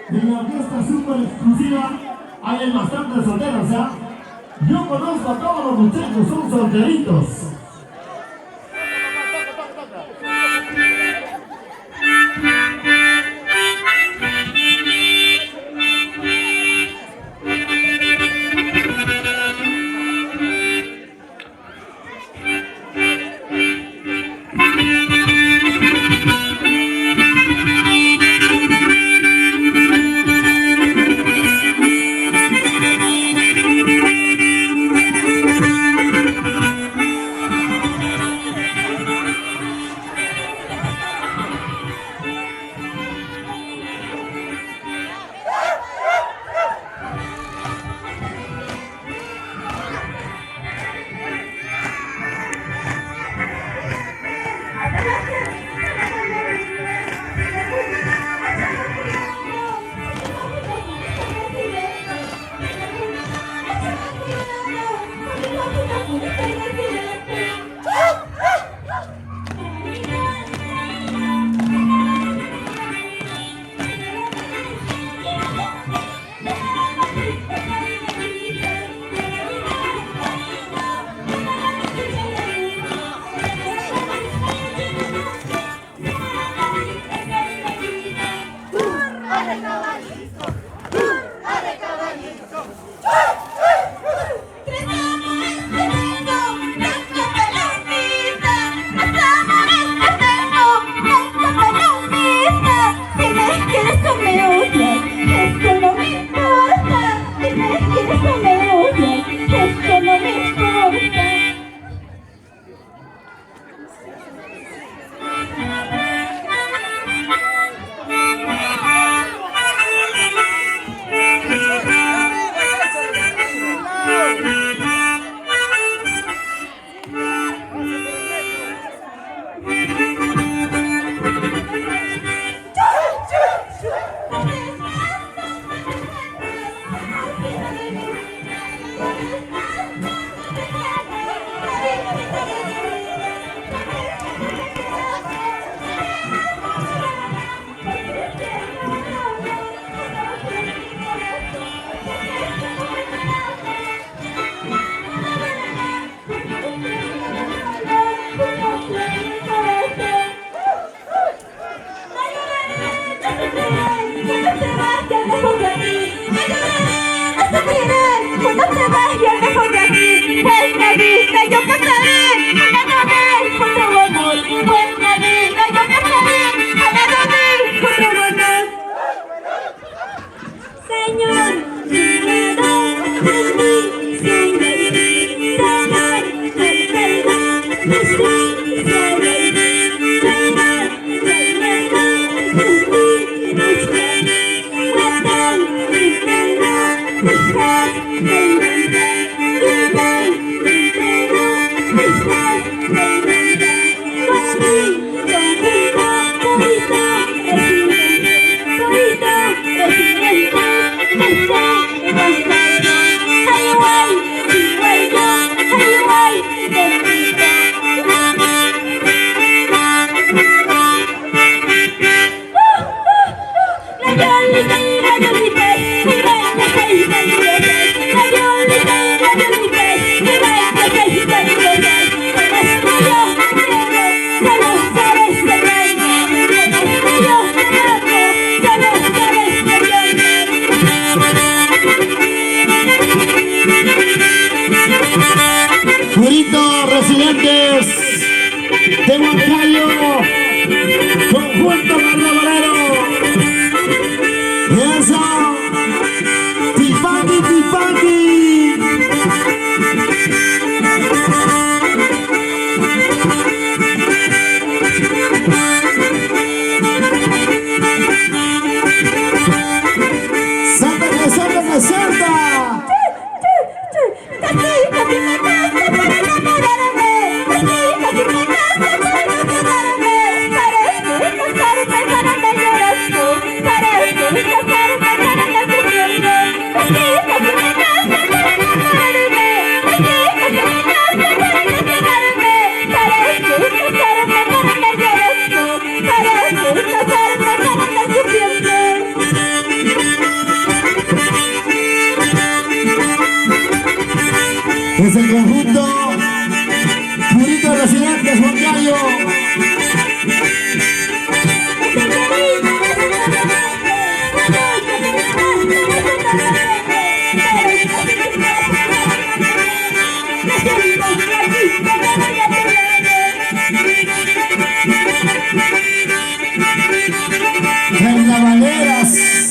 En la fiesta súper exclusiva hay bastantes solteros, ¿ya? Yo conozco a todos los muchachos, son solteritos. Residentes de Huancayo, conjunto carnavalero. Eso, Tipaki, Tipaki. Santa que Santa que Santa. exageras.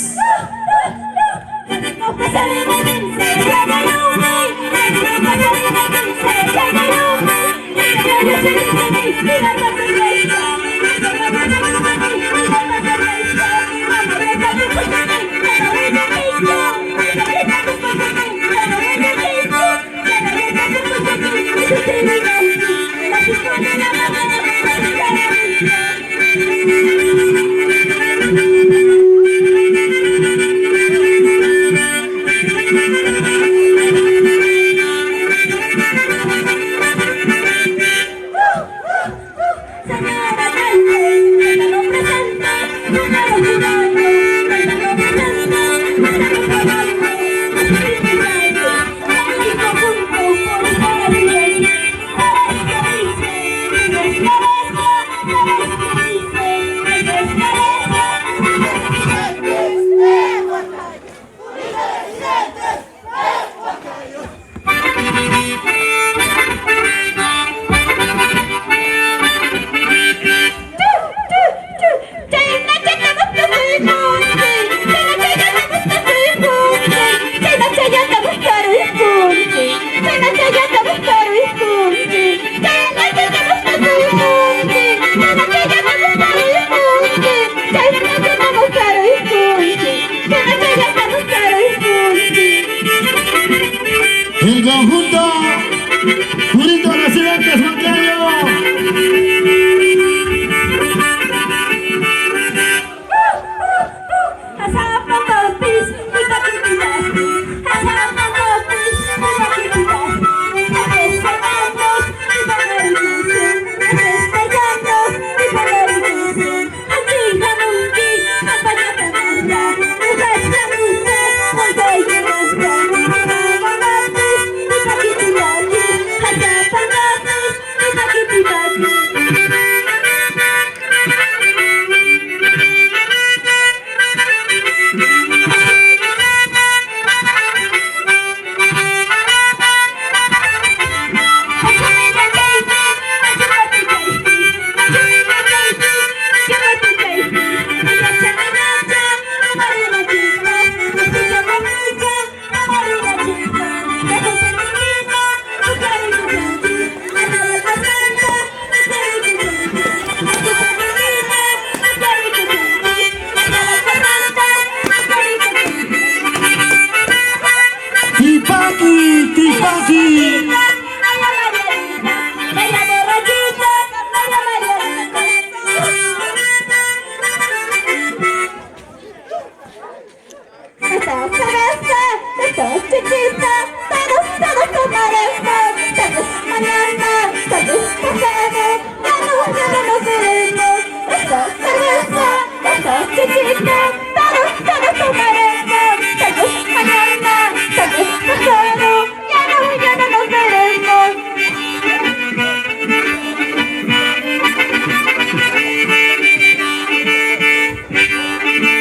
El conjunto Purito Residentes Moncayo.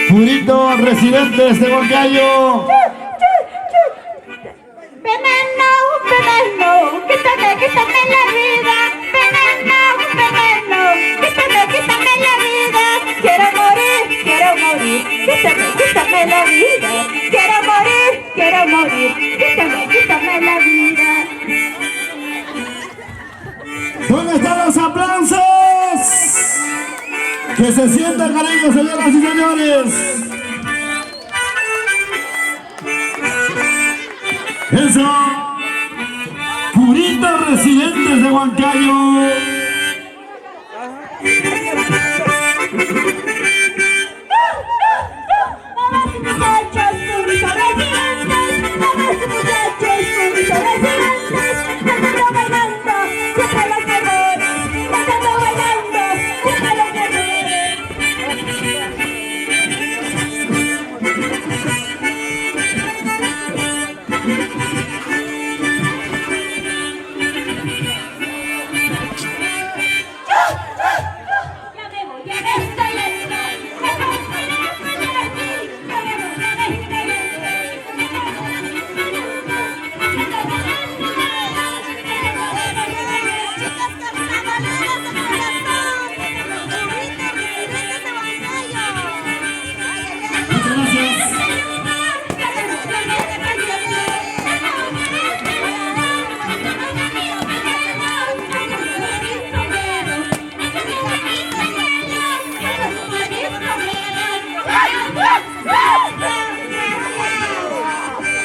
Purito Residentes de Moncayo. Veneno, veneno, quítame la vida. Veneno, veneno, quítame la vida. Quiero morir, quítame la vida. Quiero morir, quítame la vida. ¿Dónde están los aplausos? Que se sientan, cariño, señoras y señores. Eso. Purito Residentes de Huancayo.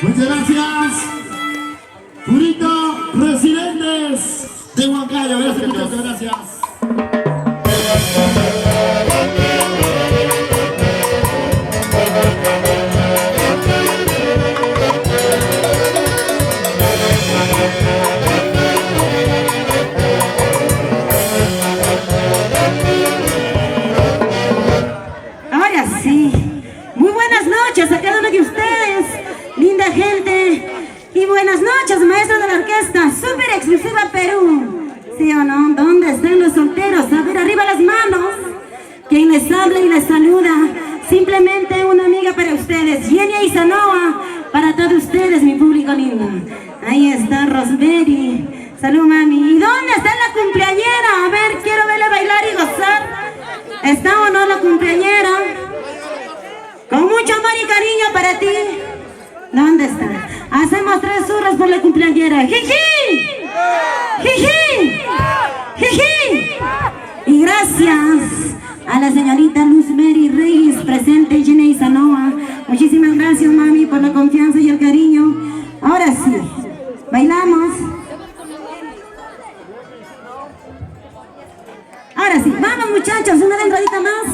Muchas gracias. Purito, residentes de Huancayo. Gracias, muchas gracias. Ahora sí, muy buenas noches a cada uno de ustedes, linda gente, y buenas noches, maestro de la orquesta, súper exclusiva Perú. ¿Sí o no? ¿Dónde están los solteros? A ver, arriba las manos. Quien les habla y les saluda, simplemente una amiga para ustedes, Yenia Isanoa, para todos ustedes, mi público lindo. Ahí está Rosemary. Salud, mami. ¿Y dónde está la cumpleañera? A ver, quiero verla bailar y gozar. ¿Está o no la cumpleañera? Con mucho amor y cariño para ti. ¿Dónde está? Hacemos 3 zurras por la cumpleañera. ¡Jiji! ¡Jiji! ¡Jiji! Y gracias a la señorita Luz Mary Reyes, presente Yenia Isanoa. Muchísimas gracias, mami, por la confianza y el cariño. Ahora sí, bailamos. Ahora sí, vamos muchachos, una entradita más.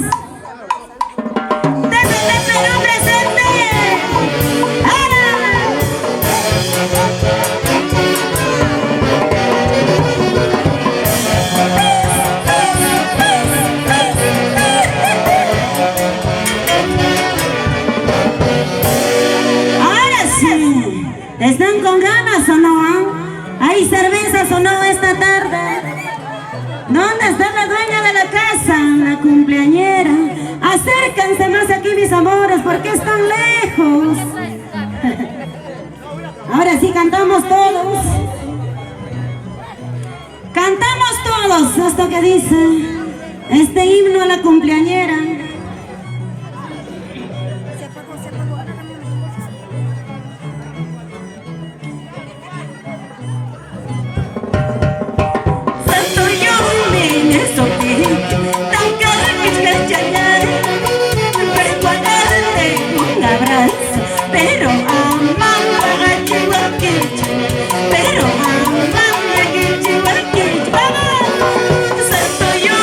¡Desde Perú presente! Ahora sí, ¿están con ganas o no? ¿Hay cervezas o no esta tarde? ¿Dónde está la dueña de la casa? La cumpleañera. Acérquense más aquí, mis amores, porque están lejos. Ahora sí, cantamos todos. Cantamos todos esto que dice este himno a la cumpleañera. Pero Santo yo,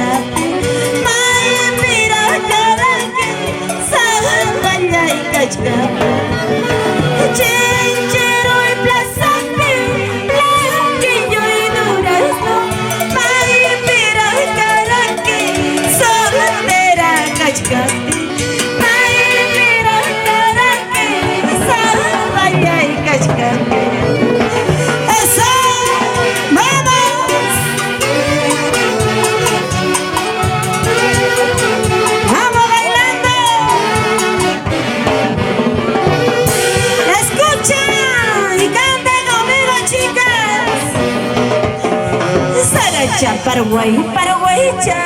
cachcate, may mira karake, sabaya y cachcate. Chinchero y plazante, blanquillo y durazno, may mira karake, sabandera cachcate, may mira karake, sabaya y cachcate. ¡Eso! ¡Vamos! ¡Vamos bailando! ¡Escuchen y canten conmigo, chicas! Saracha, Paraguay, Paraguaycha,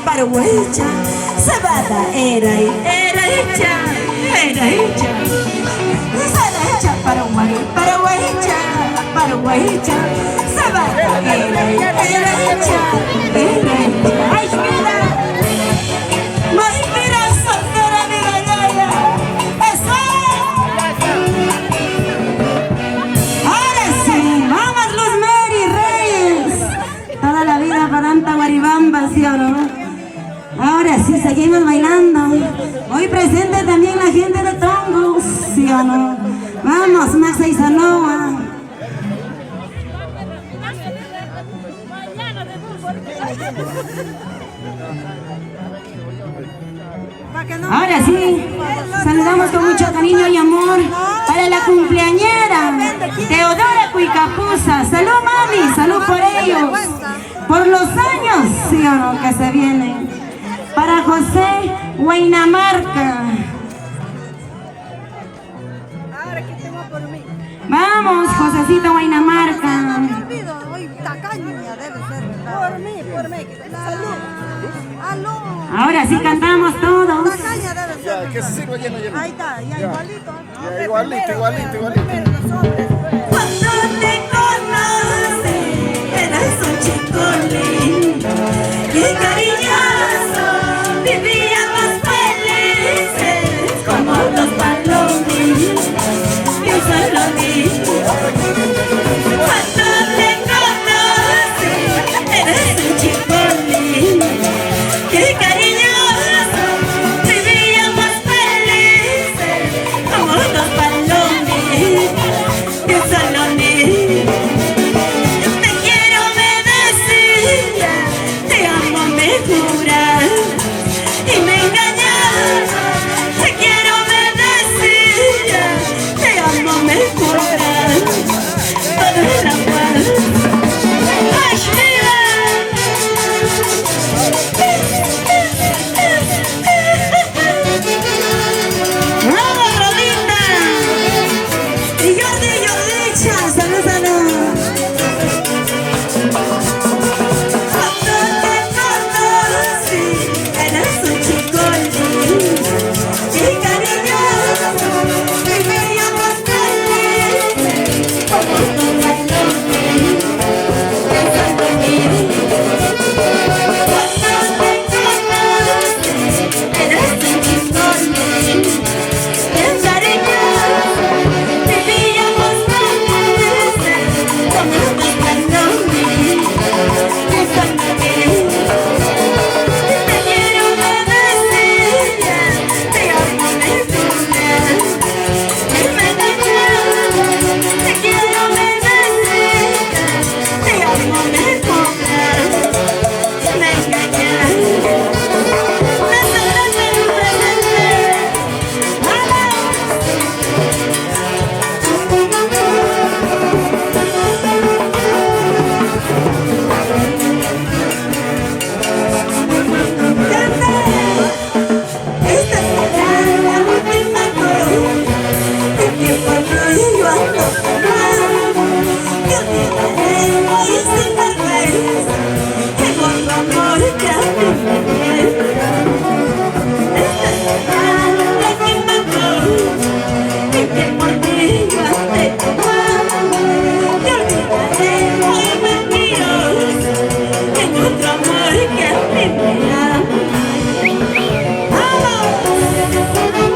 Paraguaycha, Sabada, era hecha, Saracha, Paraguay, Paraguaycha, Paraguaycha, Sabada, era hecha. ¡Ay, mira! ¡Ay, mira, soltera, mi gallaya! ¡Eso! Ahora sí, vamos Luz Mary Reyes. Toda la vida para Anta Guaribamba, ¿sí o no? Ahora sí, seguimos bailando. Hoy presente también la gente de Tongos, ¿sí o no? Vamos, Maxa y Sanoa. Ahora sí, saludamos con mucho cariño y amor para la cumpleañera Teodora Cuicapuza. Salud, mami, salud por ellos, por los años, sí o no, que se vienen. Para José Huaynamarca. Vamos, Josecito Huaynamarca. Ahora sí cantamos todos. Ya, que se sirva lleno, lleno. Ahí está, ya igualito. Ya, igualito. Cuando te conocí, eras un chico lindo, qué cariñoso, vivíamos felices como los palominos y un solo niño. Cuando te conocí, eras un chico lindo, qué cariñoso, vivíamos felices como los palominos y un solo niño. Te quiero, me decía, te amo, me juras y me engañaba. Te quiero, me decía, te amo, me juras, todo era paz. ¡Ay, mira! ¡Bravo, Rolita! Y Jordicha, salud, salud. Cuando te conocí, eras un chico lindo y cariñoso, vivíamos felices como los bailones de San Domingo. Cuando te conocí, eras un chico lindo y cariñoso, vivíamos felices como los bailones de San Domingo. Te quiero, me decía, te amo, me juras y me engañaba. Te quiero, me decía, te amo, me juras y me engañaba. Nosotros en un presente, esta será la última corona, el tiempo que yo ando tomando, que olvidaré muy sin vergüenza, que con tu amor que a mí me lleva. Esta será la última corona, el tiempo que yo ando tomando, que olvidaré muy mentirosa, que con tu amor que a mí me ama. ¡Vamos!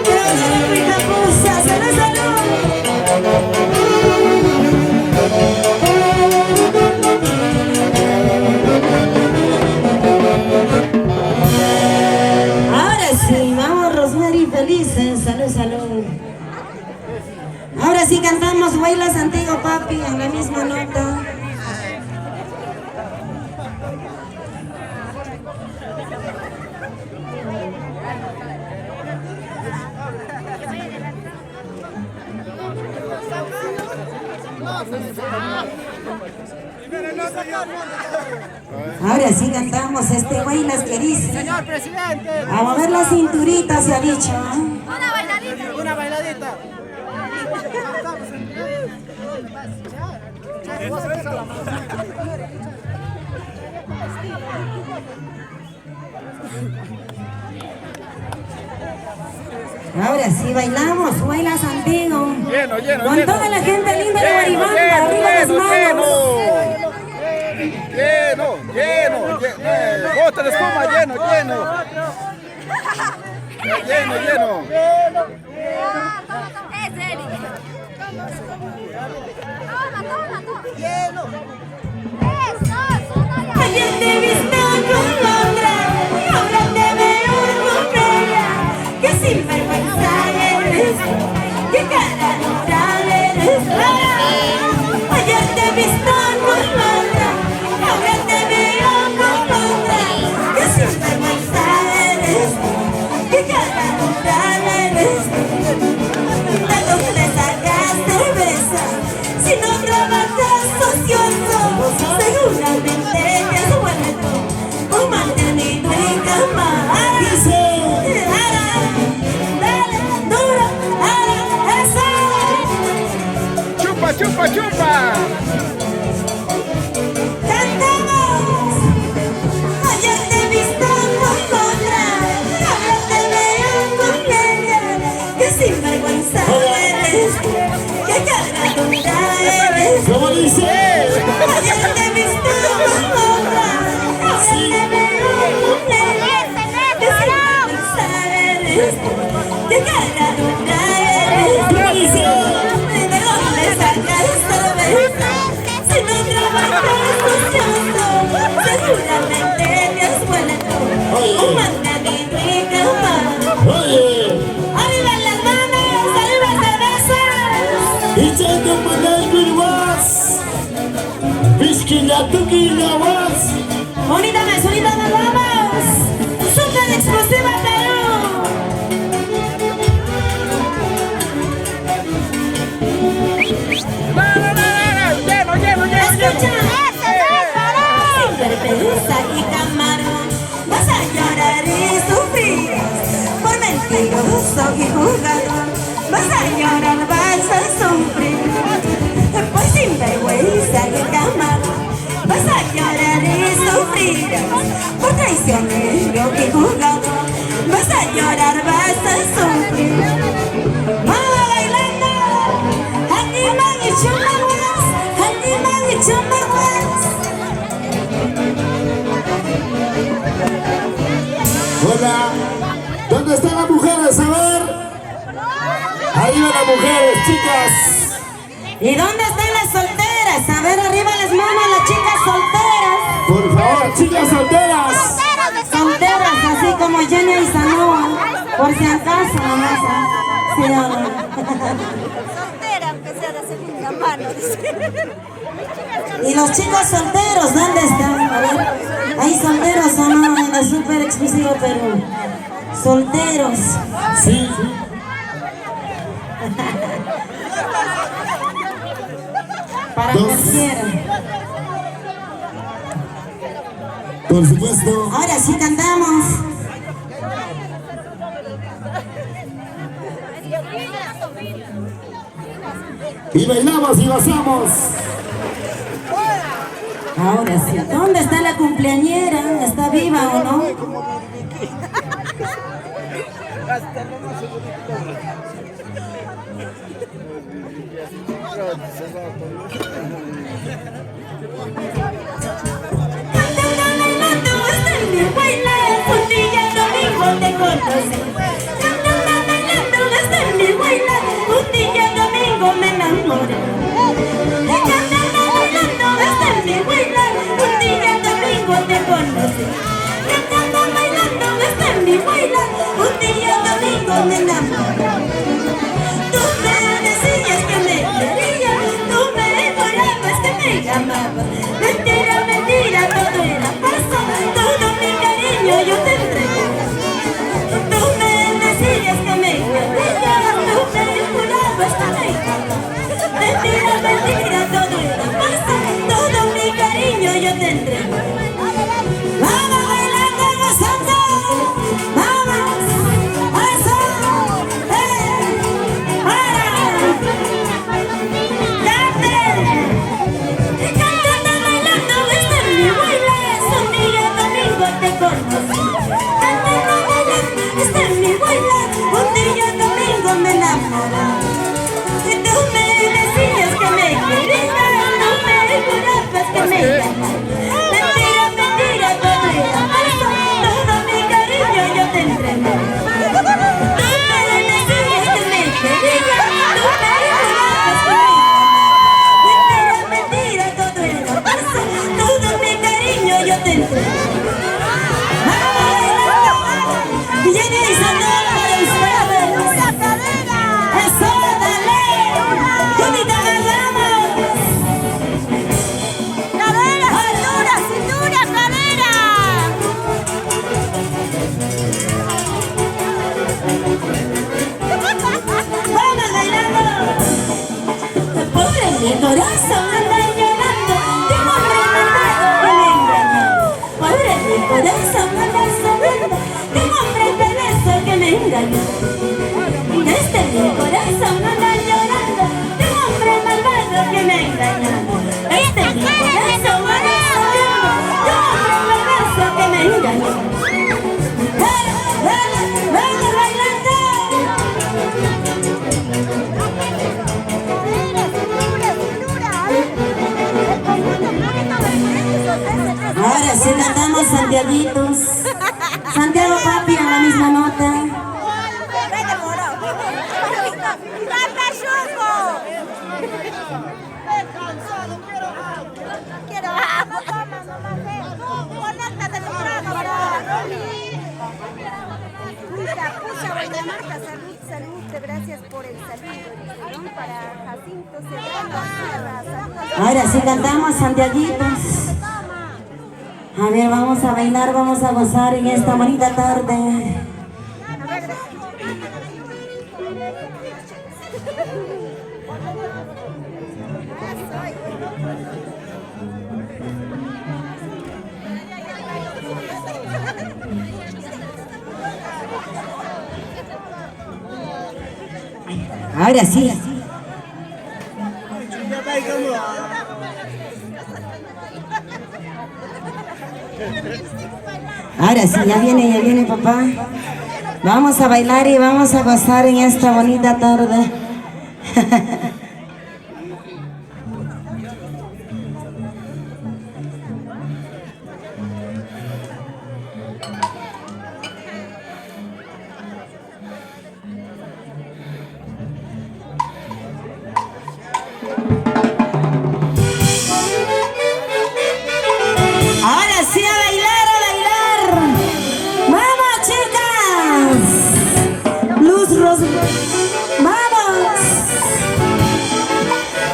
Teodora Cuicapuza, salud, salud. bailas antiguo, papi, en la misma nota. Ahora sí cantamos este bailas que dice. Señor presidente. A mover la cinturita se ha dicho. Una bailadita. Una bailadita. Ahora sí bailamos, bailas antiguo. Lleno, lleno, Con lleno. toda la gente linda de Lleno, Guaribamba, lleno, arriba las lleno, manos. lleno, lleno, lleno. Bota de espuma, lleno, lleno. Lleno, lleno. Ayer te he visto con otra y ahora te veo con ella. Que sinvergüenza eres, que cara dura eres. Ayer te he visto con otra y ahora te veo con otra. Que sinvergüenza eres, que cara dura eres. ¿De dónde sacas cerveza? Si no trabajas ocioso, seguramente te has vuelto un mantenido en cama. Dale, duro, eso. Chupa, chupa, chupa. Cantamos. Ayer te he visto con otra, ahora te veo con ella. Que sinvergüenza eres, que cara dura eres. ¿Cómo dice? Ayer te he visto con otra, ahora te veo con ella. Que sinvergüenza eres, que cara dura eres. ¿Cómo dice? ¿De dónde sacas cerveza? Si no trabajas ocioso, seguramente te has vuelto un manganito y cama. Oye, ¡Arriba las manos! ¡Arriba cervezas! y tengo un modelo de was. Pisquilla, tuquilla, was. Bonita más, vamos. Super explosiva Perú. Lleno, lleno, lleno. Escucha. Sinvergüenza y camarón, vas a llorar y sufrir por mentiroso y jugador. Vas a llorar, vas a sufrir por sinvergüenza y camarón. Vas a llorar y sufrir por traicionero y jugador. Vas a llorar, vas a sufrir. Vamos bailando, animan y chumaguas, animan y chumaguas. Hola, ¿dónde están las mujeres? A ver. Ahí van las mujeres, chicas. ¿Y dónde están las solteras? A ver, arriba las manos, las chicas solteras. Por favor, chicas solteras. Solteras, así como Jenny y Sanoa. Por si acaso, nomás. Sí, o no. Soltera, aunque sea de segunda mano. ¿Y los chicos solteros dónde están? A ver, ¿hay solteros o no en la Super Exclusiva Perú? Solteros. Sí. Para Dos. que quieran. Por supuesto. Ahora sí cantamos. Y bailamos y gozamos. Ahora sí. ¿Dónde está la cumpleañera? ¿Está viva o no? me enamoró. Tú me decías que me querías, Santiaguitos. Santiago papi en la misma nota. Vete, moro. ¡Tata Yuko! Quiero agua. Conéctate temprano, Pucha, buena marca, salud, gracias por el saludo. Para Jacinto Serrano Sierra, Ahora sí cantamos, Santiaguitos. A ver, vamos a bailar, vamos a gozar en esta bonita tarde. Ahora sí. Ahora sí, ya viene papá. Vamos a bailar y vamos a gozar en esta bonita tarde. Ahora sí, a bailar, a bailar. ¡Vamos, chicas! Luz Rosa. ¡Vamos!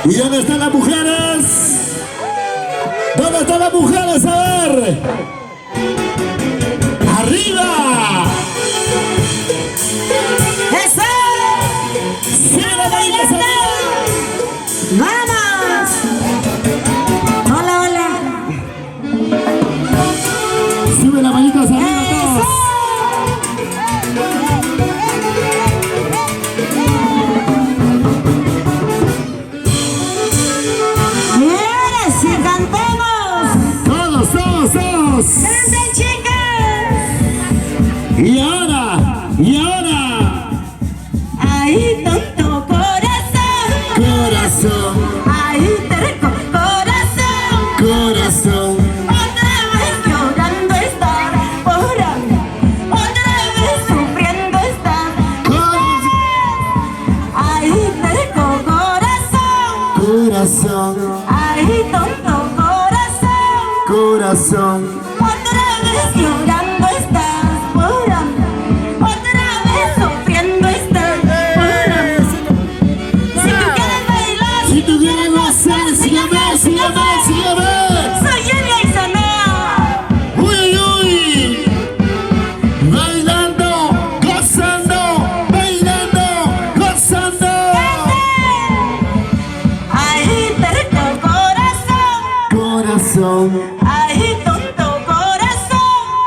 ¿Y dónde están las mujeres? ¿Dónde están las mujeres? A ver. ¡Arriba! ¡Eso! ¡Sigue bailando! ¡Vamos! Hola, hola. Sube la manita hacia arriba todos. Y ahora sí cantemos. Todos. ¡Canten, chicas! Y ahora. Ahí tonto corazón. Corazón. Ahí terco corazón. Otra vez llorando estar por amor. Otra vez sufriendo estar. Ahí terco corazón. Ahí tonto corazón. Otra vez llorando estás por amor. Otra vez sufriendo estás por amor. Si tú quieres bailar, Si tú quieres gozar, sígueme. soy Elia Isanea. Uy. Bailando, gozando. Ahí terco corazón. Ahí tonto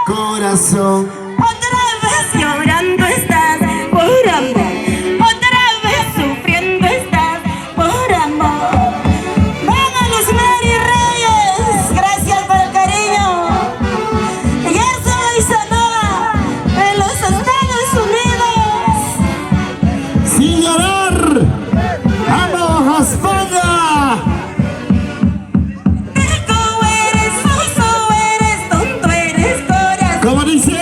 corazón. Otra vez llorando estás por amor. Otra vez sufriendo estás por amor. Vámonos, Mary Reyes. Gracias por el cariño. Y eso Isanea de los Estados Unidos. Sin llorar. ¡Vamos a España! Terco eres, falso eres, tonto eres corazón. ¿Cómo dice?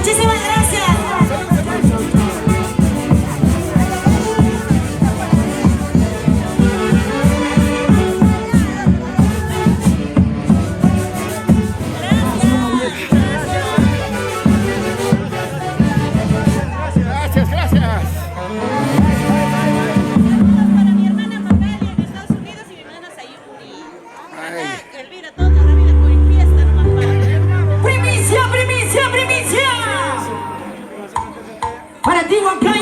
Muchísimas gracias. Gracias, gracias. Para mi hermana Magalia en Estados Unidos y mi hermana Sayuri. Acá, Elvira, toda la vida con fiesta nomás para. Primicia, primicia, primicia. Para ti, Juan Carlos.